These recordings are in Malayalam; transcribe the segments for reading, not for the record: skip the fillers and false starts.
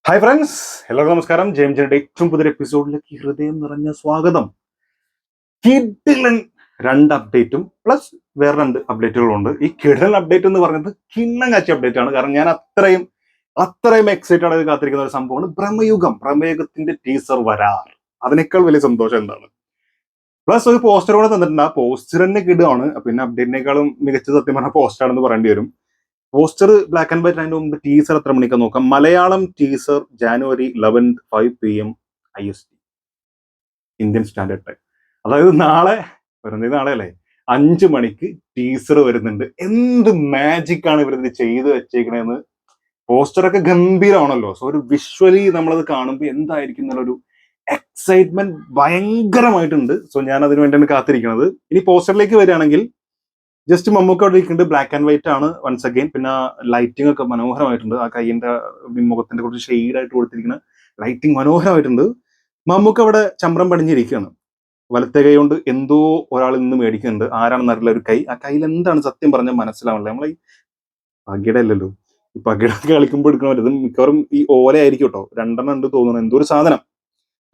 ഹായ് ഫ്രണ്ട്സ്, എല്ലാവർക്കും നമസ്കാരം. ജെയിംസിന്റെ ഏറ്റവും പുതിയ എപ്പിസോഡിലേക്ക് ഹൃദയം നിറഞ്ഞ സ്വാഗതം. കിഡിലൻ രണ്ട് അപ്ഡേറ്റും പ്ലസ് വേറെ രണ്ട് അപ്ഡേറ്റുകളും ഉണ്ട്. ഈ കിഡിലൻ അപ്ഡേറ്റ് എന്ന് പറയുന്നത് കിണ്ണം കാച്ചി അപ്ഡേറ്റ് ആണ്. കാരണം ഞാൻ അത്രയും എക്സൈറ്റഡ് ആയി കാത്തിരിക്കുന്ന ഒരു സംഭവമാണ് പ്രമേയുഗത്തിന്റെ ടീസർ വരാർ. അതിനേക്കാൾ വലിയ സന്തോഷം എന്താണ്? പ്ലസ് ഒരു പോസ്റ്റർ കൂടെ തന്നിട്ടുണ്ട്. ആ പോസ്റ്റർ തന്നെ കിടുകയാണ്. പിന്നെ അപ്ഡേറ്റിനേക്കാളും മികച്ച സത്യം പറഞ്ഞ പോസ്റ്റർ ആണെന്ന് പറയേണ്ടി വരും. Poster black and white. അതിന്റെ മുമ്പ് ടീസർ എത്ര മണിക്ക് നോക്കാം. Malayalam teaser January 11th 5 PM IST Indian standard time. അതായത് നാളെ നാളെ അല്ലേ, 5 മണിക്ക് ടീസർ വരുന്നുണ്ട്. എന്ത് മാജിക് ആണ് ഇവരിത് ചെയ്ത് വെച്ചേക്കണേന്ന്. പോസ്റ്ററൊക്കെ ഗംഭീരമാണല്ലോ. സോ ഒരു വിഷ്വലി നമ്മളത് കാണുമ്പോൾ എന്തായിരിക്കും എന്നുള്ളൊരു എക്സൈറ്റ്മെന്റ് ഭയങ്കരമായിട്ടുണ്ട്. സോ ഞാൻ അതിന് വേണ്ടിയാണ് കാത്തിരിക്കുന്നത്. ഇനി പോസ്റ്ററിലേക്ക് വരികയാണെങ്കിൽ ജസ്റ്റ് മമ്മൂക്ക അവിടെ ഇരിക്കുന്നുണ്ട്. ബ്ലാക്ക് ആൻഡ് വൈറ്റ് ആണ് വൺസ് അഗൈൻ. പിന്നെ ലൈറ്റിംഗ് ഒക്കെ മനോഹരമായിട്ടുണ്ട്. ആ കൈയിന്റെ മുഖത്തിന്റെ കുറച്ച് ഷെയ്ഡായിട്ട് കൊടുത്തിരിക്കുന്ന ലൈറ്റിംഗ് മനോഹരമായിട്ടുണ്ട്. മമ്മൂക്ക അവിടെ ചമ്രം പടിഞ്ഞിരിക്കുകയാണ്. വലത്തെ കൈ കൊണ്ട് എന്തോ ഒരാൾ നിന്ന് മേടിക്കുന്നുണ്ട്. ആരാണെന്നറിയില്ല. ഒരു കൈ, ആ കയ്യിൽ എന്താണ് സത്യം പറഞ്ഞാൽ മനസ്സിലാവണില്ല. നമ്മളെ ഈ പകിട അല്ലല്ലോ, ഈ പകിടൊക്കെ കളിക്കുമ്പോൾ എടുക്കണ പറ്റും. മിക്കവാറും ഈ ഓല ആയിരിക്കും കേട്ടോ. രണ്ടെണ്ണം ഉണ്ട് തോന്നുന്നു. എന്തോ ഒരു സാധനം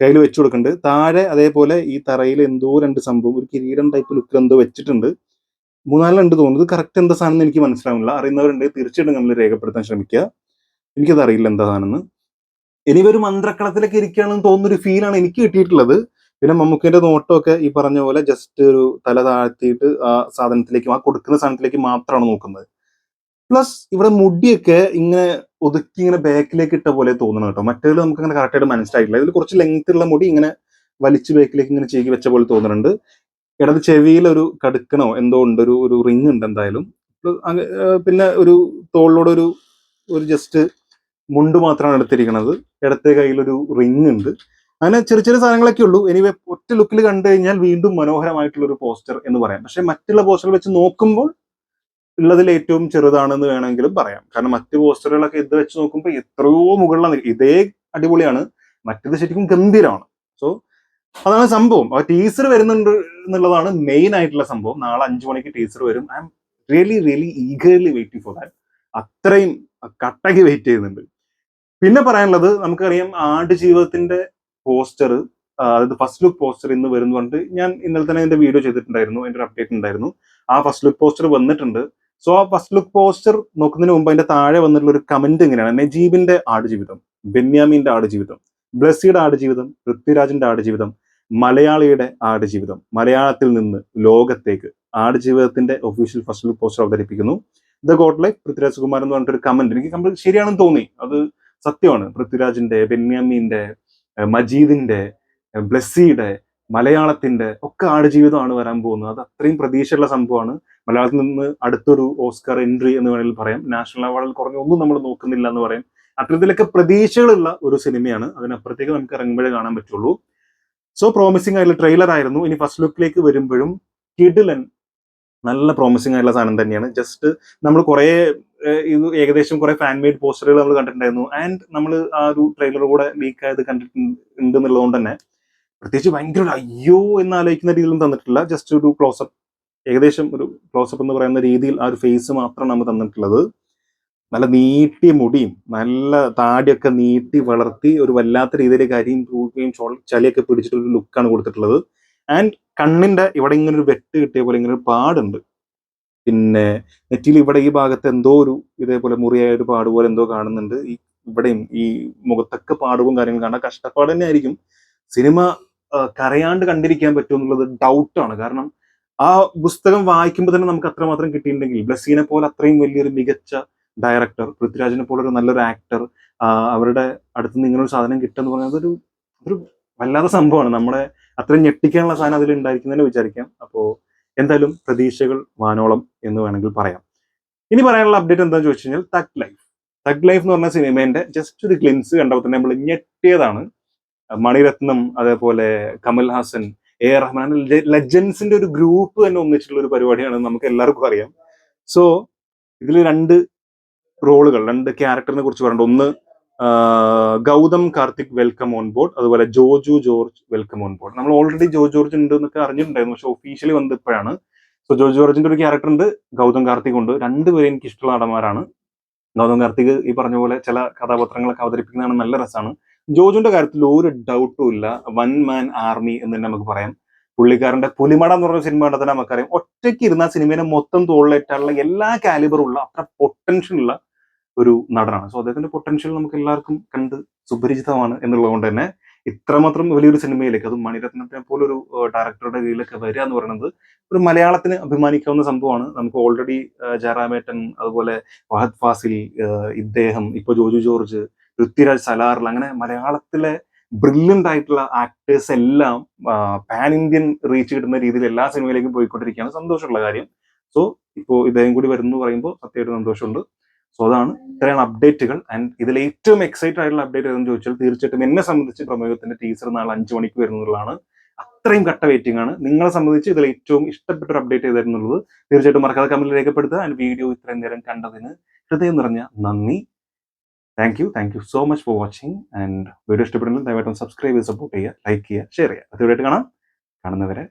കയ്യിൽ വെച്ചു കൊടുക്കുന്നുണ്ട്. താഴെ അതേപോലെ ഈ തറയിൽ എന്തോ രണ്ട് സംഭവം, ഒരു കിരീടം ടൈപ്പ് ലുക്കിൽ എന്തോ വെച്ചിട്ടുണ്ട്. മൂന്നാലുണ്ട് തോന്നുന്നത്. കറക്റ്റ് എന്താ സാധനം എന്ന് എനിക്ക് മനസ്സിലാവില്ല. അറിയുന്നവരുണ്ടെങ്കിൽ തീർച്ചയായിട്ടും നമ്മൾ രേഖപ്പെടുത്താൻ ശ്രമിക്കുക. എനിക്കത് അറിയില്ല എന്താ സാധനം. ഇനി ഒരു മന്ത്രക്കളത്തിലൊക്കെ ഇരിക്കുകയാണെന്ന് തോന്നുന്നൊരു ഫീലാണ് എനിക്ക് കിട്ടിയിട്ടുള്ളത്. പിന്നെ മമ്മൂക്കിന്റെ നോട്ടമൊക്കെ ഈ പറഞ്ഞ പോലെ ജസ്റ്റ് ഒരു തല താഴ്ത്തിയിട്ട് ആ സാധനത്തിലേക്ക്, ആ കൊടുക്കുന്ന സാധനത്തിലേക്ക് മാത്രമാണ് നോക്കുന്നത്. പ്ലസ് ഇവിടെ മുടിയൊക്കെ ഇങ്ങനെ ഒതുക്കി ഇങ്ങനെ ബാക്കിലേക്ക് ഇട്ട പോലെ തോന്നണം കേട്ടോ. മറ്റേത് നമുക്ക് അങ്ങനെ കറക്റ്റായിട്ട് മനസ്സിലായിട്ടില്ല. ഇതിൽ കുറച്ച് ലെങ്ത് ഉള്ള മുടി ഇങ്ങനെ വലിച്ച് ബാക്കിലേക്ക് ഇങ്ങനെ ചീകി വെച്ച പോലെ തോന്നുന്നുണ്ട്. ഇടത് ചെവിയിൽ ഒരു കടുക്കണോ എന്തോ ഉണ്ട്, ഒരു റിങ് ഉണ്ട് എന്തായാലും. പിന്നെ ഒരു തോളിലൂടെ ഒരു ജസ്റ്റ് മുണ്ട് മാത്രമാണ് എടുത്തിരിക്കുന്നത്. ഇടത്തെ കയ്യിലൊരു റിങ് ഉണ്ട്. അങ്ങനെ ചെറിയ ചെറിയ സാധനങ്ങളൊക്കെ ഉള്ളൂ. എനിവേ ഒറ്റ ലുക്കിൽ കണ്ടു കഴിഞ്ഞാൽ വീണ്ടും മനോഹരമായിട്ടുള്ള ഒരു പോസ്റ്റർ എന്ന് പറയാം. പക്ഷെ മറ്റുള്ള പോസ്റ്റർ വെച്ച് നോക്കുമ്പോൾ ഉള്ളതിൽ ഏറ്റവും ചെറുതാണെന്ന് വേണമെങ്കിലും പറയാം. കാരണം മറ്റു പോസ്റ്ററുകളൊക്കെ ഇത് വെച്ച് നോക്കുമ്പോൾ എത്രയോ മുകളിലാണ്. ഇതേ അടിപൊളിയാണ്, മറ്റേത് ശരിക്കും ഗംഭീരമാണ്. സോ അതാണ് സംഭവം. ആ ടീസർ വരുന്നുണ്ട് എന്നുള്ളതാണ് മെയിൻ ആയിട്ടുള്ള സംഭവം. നാളെ 5 മണിക്ക് ടീസർ വരും. I am really eagerly waiting for that. അത്രയും കട്ടക്ക് വെയിറ്റ് ചെയ്യുന്നുണ്ട്. പിന്നെ പറയാനുള്ളത്, നമുക്കറിയാം ആടുജീവിതത്തിന്റെ പോസ്റ്റർ, അതായത് ഫസ്റ്റ് ലുക്ക് പോസ്റ്റർ ഇന്ന് വരുന്നു പറഞ്ഞിട്ട് ഞാൻ ഇന്നലെ തന്നെ എന്റെ വീഡിയോ ചെയ്തിട്ടുണ്ടായിരുന്നു. എന്റെ ഒരു അപ്ഡേറ്റ് ഉണ്ടായിരുന്നു. ആ ഫസ്റ്റ് ലുക്ക് പോസ്റ്റർ വന്നിട്ടുണ്ട്. സോ ആ ഫസ്റ്റ് ലുക്ക് പോസ്റ്റർ നോക്കുന്നതിന് മുമ്പ് അതിന്റെ താഴെ വന്നിട്ടുള്ള ഒരു കമന്റ് ഇങ്ങനെയാണ്: നജീബിന്റെ ആടുജീവിതം, ബെന്യാമിന്റെ ആടുജീവിതം, ബ്ലസ്സിയുടെ ആടുജീവിതം, പൃഥ്വിരാജിന്റെ ആടുജീവിതം, മലയാളിയുടെ ആടുജീവിതം, മലയാളത്തിൽ നിന്ന് ലോകത്തേക്ക്. ആടുജീവിതത്തിന്റെ ഒഫീഷ്യൽ ഫസ്റ്റ് ലുക്ക് പോസ്റ്റർ അവതരിപ്പിക്കുന്നു. The God like Prithviraj Kumar എന്ന് പറഞ്ഞിട്ടൊരു കമന്റ് എനിക്ക് കംപ്ലീറ്റ് ശരിയാണെന്ന് തോന്നി. അത് സത്യമാണ്. പൃഥ്വിരാജിന്റെ, ബെന്യാമിന്റെ, മജീദിന്റെ, ബ്ലസ്സിയുടെ, മലയാളത്തിന്റെ ഒക്കെ ആടുജീവിതമാണ് വരാൻ പോകുന്നത്. അത് അത്രയും പ്രതീക്ഷയുള്ള സംഭവമാണ്. മലയാളത്തിൽ നിന്ന് അടുത്തൊരു ഓസ്കാർ എൻട്രി എന്ന് വേണമെങ്കിൽ പറയാം. നാഷണൽ അവാർഡിൽ കുറഞ്ഞ ഒന്നും നമ്മൾ നോക്കുന്നില്ല എന്ന് പറയാം. അത്തരത്തിലൊക്കെ പ്രതീക്ഷകളുള്ള ഒരു സിനിമയാണ്. അതിനപ്പുറത്തേക്ക് നമുക്ക് ഇറങ്ങുമ്പോഴേ കാണാൻ പറ്റുള്ളൂ. സോ പ്രോമിസിംഗ് ആയിട്ടുള്ള ട്രെയിലർ ആയിരുന്നു. ഇനി ഫസ്റ്റ് ലുക്കിലേക്ക് വരുമ്പോഴും കിഡിലൻ, നല്ല പ്രോമിസിംഗ് ആയിട്ടുള്ള സാധനം തന്നെയാണ്. ജസ്റ്റ് നമ്മൾ കുറെ ഇത് ഏകദേശം കുറെ ഫാൻ മെയ്ഡ് പോസ്റ്ററുകൾ നമ്മൾ കണ്ടിട്ടുണ്ടായിരുന്നു. ആൻഡ് നമ്മൾ ആ ഒരു ട്രെയിലർ കൂടെ ലീക്ക് ആയത് കണ്ടിട്ടുണ്ട് എന്നുള്ളതുകൊണ്ട് തന്നെ പ്രത്യേകിച്ച് ഭയങ്കര ഒരു അയ്യോ എന്ന് ആലോചിക്കുന്ന രീതിയിലും തന്നിട്ടില്ല. ജസ്റ്റ് ഒരു ക്ലോസപ്പ്, ഏകദേശം ഒരു ക്ലോസപ്പ് എന്ന് പറയുന്ന രീതിയിൽ ആ ഒരു ഫേസ് മാത്രമാണ് നമ്മൾ തന്നിട്ടുള്ളത്. നല്ല നീട്ടിയ മുടിയും നല്ല താടിയൊക്കെ നീട്ടി വളർത്തി ഒരു വല്ലാത്ത രീതിയിൽ കരിയും തൂക്കുകയും ചളിയൊക്കെ പിടിച്ചിട്ടൊരു ലുക്കാണ് കൊടുത്തിട്ടുള്ളത്. ആൻഡ് കണ്ണിന്റെ ഇവിടെ ഇങ്ങനെ ഒരു വെട്ട് കിട്ടിയ പോലെ ഇങ്ങനെ ഒരു പാടുണ്ട്. പിന്നെ നെറ്റിയിൽ ഇവിടെ ഈ ഭാഗത്ത് എന്തോ ഒരു ഇതേപോലെ മുറിയായ ഒരു പാട് പോലെ എന്തോ കാണുന്നുണ്ട്. ഈ ഇവിടെയും ഈ മുഖത്തൊക്കെ പാടുകളും കാര്യങ്ങളും കാണാൻ കഷ്ടപ്പാട് തന്നെ ആയിരിക്കും. സിനിമ കരയാണ്ട് കണ്ടിരിക്കാൻ പറ്റും എന്നുള്ളത് ഡൗട്ടാണ്. കാരണം ആ പുസ്തകം വായിക്കുമ്പോൾ തന്നെ നമുക്ക് അത്രമാത്രം കിട്ടിയിട്ടുണ്ടെങ്കിൽ, ബ്ലസ്സിനെ പോലെ അത്രയും വലിയൊരു മികച്ച ഡയറക്ടർ, പൃഥ്വിരാജിനെ പോലെ ഒരു നല്ലൊരു ആക്ടർ, അവരുടെ അടുത്ത് നിന്ന് ഇങ്ങനെ ഒരു സാധനം കിട്ടുക എന്ന് പറയുന്നത് ഒരു വല്ലാത്ത സംഭവമാണ്. നമ്മളെ അത്രയും ഞെട്ടിക്കാനുള്ള സാധനം അതിൽ ഉണ്ടായിരിക്കുന്നതിന് വിചാരിക്കാം. അപ്പോൾ എന്തായാലും പ്രതീക്ഷകൾ വാനോളം എന്ന് വേണമെങ്കിൽ പറയാം. ഇനി പറയാനുള്ള അപ്ഡേറ്റ് എന്താണെന്ന് ചോദിച്ചു കഴിഞ്ഞാൽ, തഗ് ലൈഫ് എന്ന് പറഞ്ഞ സിനിമേന്റെ ജസ്റ്റ് ഒരു ഗ്ലിംസ് കണ്ടപ്പോൾ തന്നെ നമ്മൾ ഞെട്ടിയതാണ്. മണിരത്നം, അതേപോലെ കമൽഹാസൻ, റഹ്മാൻ, ലെജൻസിന്റെ ഒരു ഗ്രൂപ്പ് തന്നെ ഒന്നിച്ചിട്ടുള്ള ഒരു പരിപാടിയാണ്, നമുക്ക് എല്ലാവർക്കും അറിയാം. സോ ഇതിൽ രണ്ട് റോളുകൾ, രണ്ട് ക്യാരക്ടറിനെ കുറിച്ച് പറയേണ്ട. ഒന്ന് Gautham Karthik welcome on board, അതുപോലെ Joju George welcome on board. നമ്മൾ ഓൾറെഡി ജോർജ് ഉണ്ട് എന്നൊക്കെ അറിഞ്ഞിട്ടുണ്ടായിരുന്നു, പക്ഷെ ഒഫീഷ്യലി വന്നപ്പോഴാണ്. സോ ജോർജിന്റെ ഒരു ക്യാരക്ടർ ഉണ്ട്, ഗൗതം കാർത്തിക് ഉണ്ട്. രണ്ടുപേരും എനിക്ക് ഇഷ്ടമുള്ള നടന്മാരാണ്. ഗൗതം കാർത്തിക് ഈ പറഞ്ഞ പോലെ ചില കഥാപാത്രങ്ങളൊക്കെ അവതരിപ്പിക്കുന്നതാണ് നല്ല രസമാണ്. ജോജുന്റെ കാര്യത്തിൽ ഒരു ഡൗട്ടും ഇല്ല. വൺ മാൻ ആർമി എന്ന് തന്നെ നമുക്ക് പറയാം. പുള്ളിക്കാരന്റെ പുലിമട എന്ന് പറഞ്ഞ സിനിമ കണ്ടാൽ തന്നെ നമുക്കറിയാം, ഒറ്റയ്ക്ക് ഇരുന്ന സിനിമയെ മൊത്തം തോളിലേറ്റാനുള്ള എല്ലാ കാലിബറുള്ള അത്ര പൊട്ടൻഷ്യൽ ഉള്ള ഒരു നടനാണ്. സോ അദ്ദേഹത്തിന്റെ പൊട്ടൻഷ്യൽ നമുക്ക് എല്ലാവർക്കും കണ്ട് സുപരിചിതമാണ് എന്നുള്ളത് കൊണ്ട് തന്നെ ഇത്രമാത്രം വലിയൊരു സിനിമയിലേക്ക്, അതും മണിരത്നത്തിനെ പോലൊരു ഡയറക്ടറുടെ കീഴിലൊക്കെ വരിക എന്ന് പറയുന്നത് ഒരു മലയാളത്തിന് അഭിമാനിക്കാവുന്ന സംഭവമാണ്. നമുക്ക് ഓൾറെഡി ജയറാമേട്ടൻ, അതുപോലെ ഫഹദ് ഫാസിൽ, ഇദ്ദേഹം, ഇപ്പൊ ജോജു ജോർജ്, പൃഥ്വിരാജ്, സലാറിൽ, അങ്ങനെ മലയാളത്തിലെ ബ്രില്യൻ്റ് ആയിട്ടുള്ള ആക്ടേഴ്സ് എല്ലാം പാൻ ഇന്ത്യൻ റീച്ച് കിട്ടുന്ന രീതിയിൽ എല്ലാ സിനിമയിലേക്കും പോയിക്കൊണ്ടിരിക്കുകയാണ്. സന്തോഷമുള്ള കാര്യം. സോ ഇപ്പോൾ ഇദ്ദേഹം കൂടി വരുന്നു പറയുമ്പോൾ സത്യമായിട്ട് സന്തോഷമുണ്ട്. സോ അതാണ് ഇത്രയാണ് അപ്ഡേറ്റുകൾ. ആൻഡ് ഇതിൽ ഏറ്റവും എക്സൈറ്റഡ് ആയിട്ടുള്ള അപ്ഡേറ്റ് ഏതെന്ന് ചോദിച്ചാൽ തീർച്ചയായിട്ടും എന്നെ സംബന്ധിച്ച് പ്രമേയത്തിന്റെ ടീസർ നാളെ 5 മണിക്ക് വരുന്നതാണ്. അത്രയും കട്ട വെയിറ്റിംഗ് ആണ്. നിങ്ങളെ സംബന്ധിച്ച് ഇതിൽ ഏറ്റവും ഇഷ്ടപ്പെട്ട ഒരു അപ്ഡേറ്റ് ഏതായിരുന്നുള്ളത് തീർച്ചയായിട്ടും മറക്കാതെ കമന്റിൽ രേഖപ്പെടുത്തുക. ആൻഡ് വീഡിയോ ഇത്രയും നേരം കണ്ടതിന് ഹൃദയം നിറഞ്ഞ നന്ദി. Thank you so much for watching. And video ഇഷ്ടപ്പെടുന്നത് ദയവായിട്ടും സബ്സ്ക്രൈബ് ചെയ്ത് സപ്പോർട്ട് ചെയ്യുക, ലൈക്ക് ചെയ്യുക, ഷെയർ ചെയ്യുക. അതുമായിട്ട് കാണുന്നവരെ